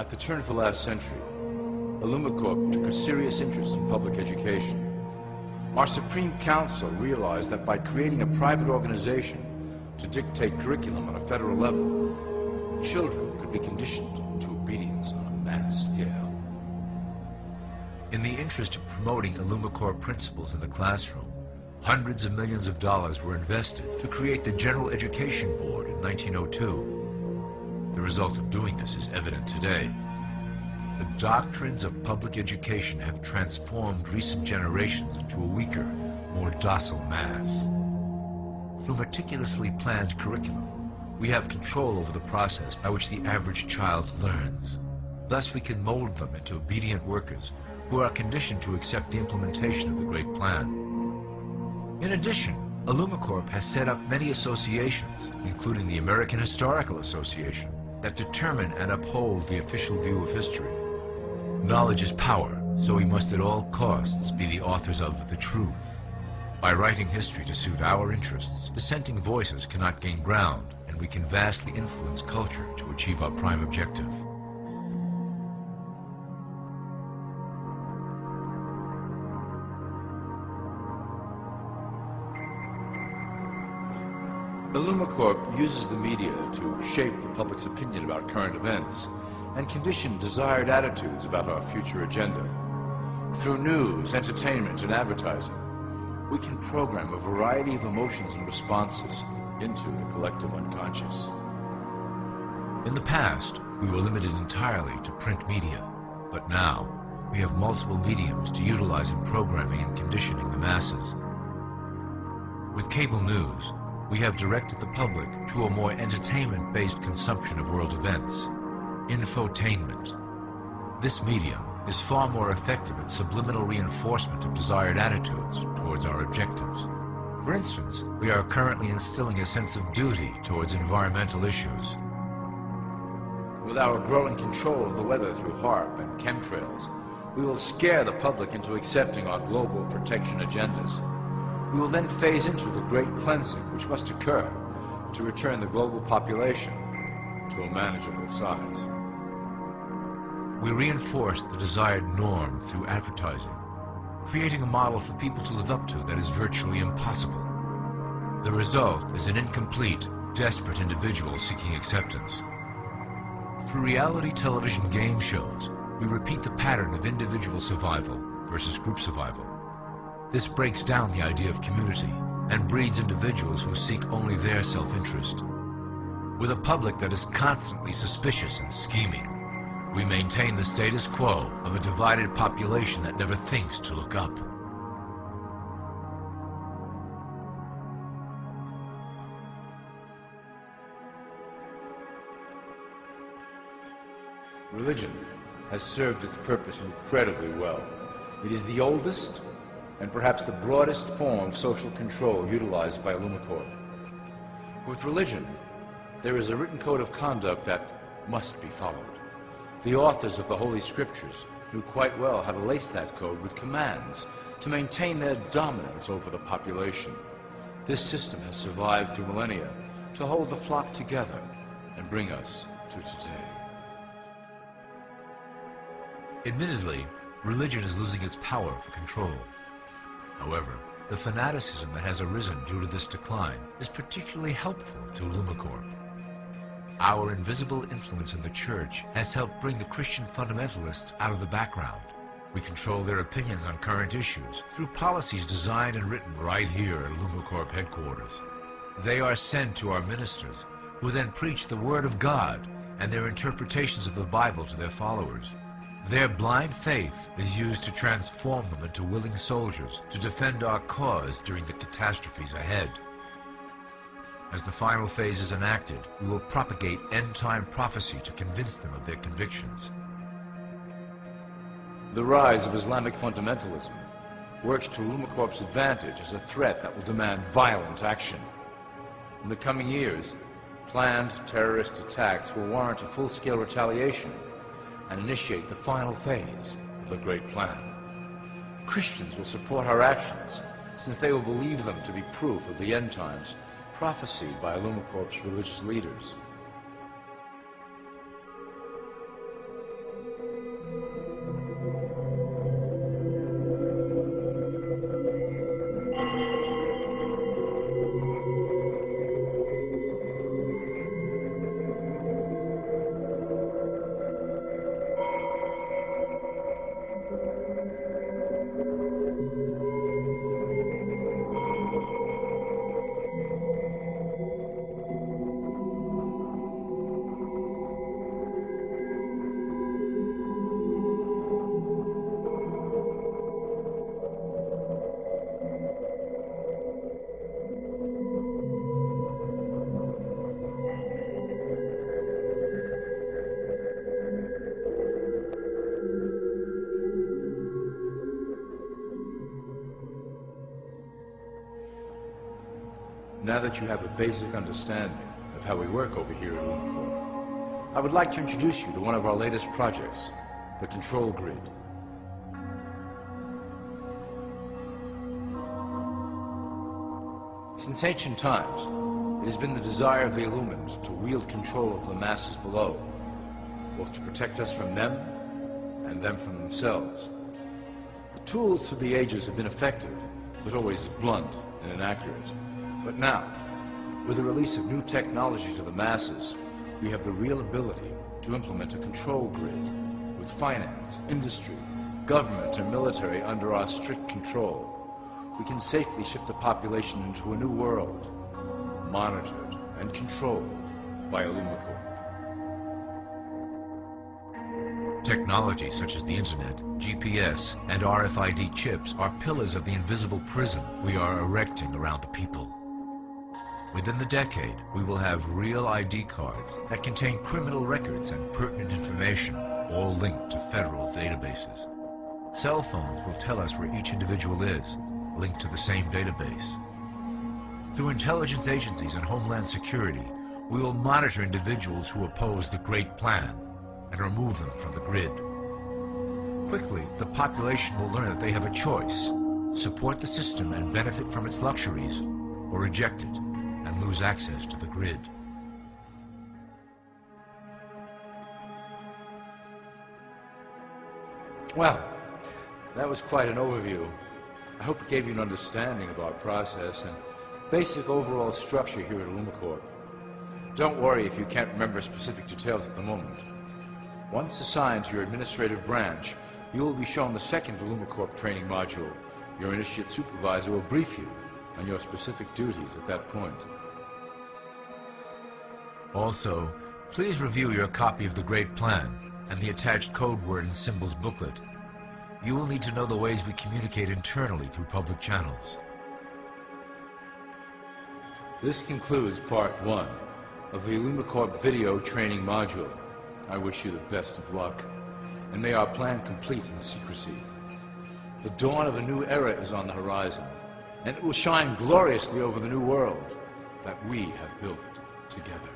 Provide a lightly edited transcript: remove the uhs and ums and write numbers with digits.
At the turn of the last century, Corp took a serious interest in public education. Our Supreme Council realized that by creating a private organization to dictate curriculum on a federal level, children could be conditioned to obedience on a mass scale. In the interest of promoting Corp principles in the classroom, hundreds of millions of dollars were invested to create the General Education Board in 1902. The result of doing this is evident today. The doctrines of public education have transformed recent generations into a weaker, more docile mass. Through meticulously planned curriculum, we have control over the process by which the average child learns. Thus, we can mold them into obedient workers who are conditioned to accept the implementation of the Great Plan. In addition, Corp has set up many associations, including the American Historical Association, that determine and uphold the official view of history. Knowledge is power, so we must at all costs be the authors of the truth. By writing history to suit our interests, dissenting voices cannot gain ground, and we can vastly influence culture to achieve our prime objective. Corp uses the media to shape the public's opinion about current events and condition desired attitudes about our future agenda. Through news, entertainment, and advertising, we can program a variety of emotions and responses into the collective unconscious. In the past, we were limited entirely to print media, but now we have multiple mediums to utilize in programming and conditioning the masses. With cable news, we have directed the public to a more entertainment-based consumption of world events. Infotainment. This medium is far more effective at subliminal reinforcement of desired attitudes towards our objectives. For instance, we are currently instilling a sense of duty towards environmental issues. With our growing control of the weather through HAARP and chemtrails, we will scare the public into accepting our global protection agendas. We will then phase into the great cleansing which must occur to return the global population to a manageable size. We reinforce the desired norm through advertising, creating a model for people to live up to that is virtually impossible. The result is an incomplete, desperate individual seeking acceptance. Through reality television game shows, we repeat the pattern of individual survival versus group survival. This breaks down the idea of community and breeds individuals who seek only their self-interest. With a public that is constantly suspicious and scheming, we maintain the status quo of a divided population that never thinks to look up. Religion has served its purpose incredibly well. It is the oldest and perhaps the broadest form of social control utilized by Corp. With religion, there is a written code of conduct that must be followed. The authors of the Holy Scriptures knew quite well how to lace that code with commands to maintain their dominance over the population. This system has survived through millennia to hold the flock together and bring us to today. Admittedly, religion is losing its power for control. However, the fanaticism that has arisen due to this decline is particularly helpful to Corp. Our invisible influence in the church has helped bring the Christian fundamentalists out of the background. We control their opinions on current issues through policies designed and written right here at Corp headquarters. They are sent to our ministers, who then preach the Word of God and their interpretations of the Bible to their followers. Their blind faith is used to transform them into willing soldiers to defend our cause during the catastrophes ahead. As the final phase is enacted, we will propagate end-time prophecy to convince them of their convictions. The rise of Islamic fundamentalism works to Corp's advantage as a threat that will demand violent action. In the coming years, planned terrorist attacks will warrant a full-scale retaliation and initiate the final phase of the Great Plan. Christians will support our actions, since they will believe them to be proof of the end times prophesied by Corp's religious leaders. Now that you have a basic understanding of how we work over here at Nunca, I would like to introduce you to one of our latest projects, the Control Grid. Since ancient times, it has been the desire of the Illumined to wield control of the masses below, both to protect us from them and them from themselves. The tools through the ages have been effective, but always blunt and inaccurate. But now, with the release of new technology to the masses, we have the real ability to implement a control grid with finance, industry, government, and military under our strict control. We can safely ship the population into a new world, monitored and controlled by Illumicorp. Technology such as the internet, GPS, and RFID chips are pillars of the invisible prison we are erecting around the people. Within the decade, we will have real ID cards that contain criminal records and pertinent information, all linked to federal databases. Cell phones will tell us where each individual is, linked to the same database. Through intelligence agencies and Homeland Security, we will monitor individuals who oppose the Great Plan and remove them from the grid. Quickly, the population will learn that they have a choice: support the system and benefit from its luxuries, or reject it and lose access to the grid. Well, that was quite an overview. I hope it gave you an understanding of our process and basic overall structure here at Illumicorp. Don't worry if you can't remember specific details at the moment. Once assigned to your administrative branch, you will be shown the second Illumicorp training module. Your initiate supervisor will brief you on your specific duties at that point. Also, please review your copy of the Great Plan and the attached code word and symbols booklet. You will need to know the ways we communicate internally through public channels. This concludes Part 1 of the Illumicorp video training module. I wish you the best of luck, and may our plan complete in secrecy. The dawn of a new era is on the horizon, and it will shine gloriously over the new world that we have built together.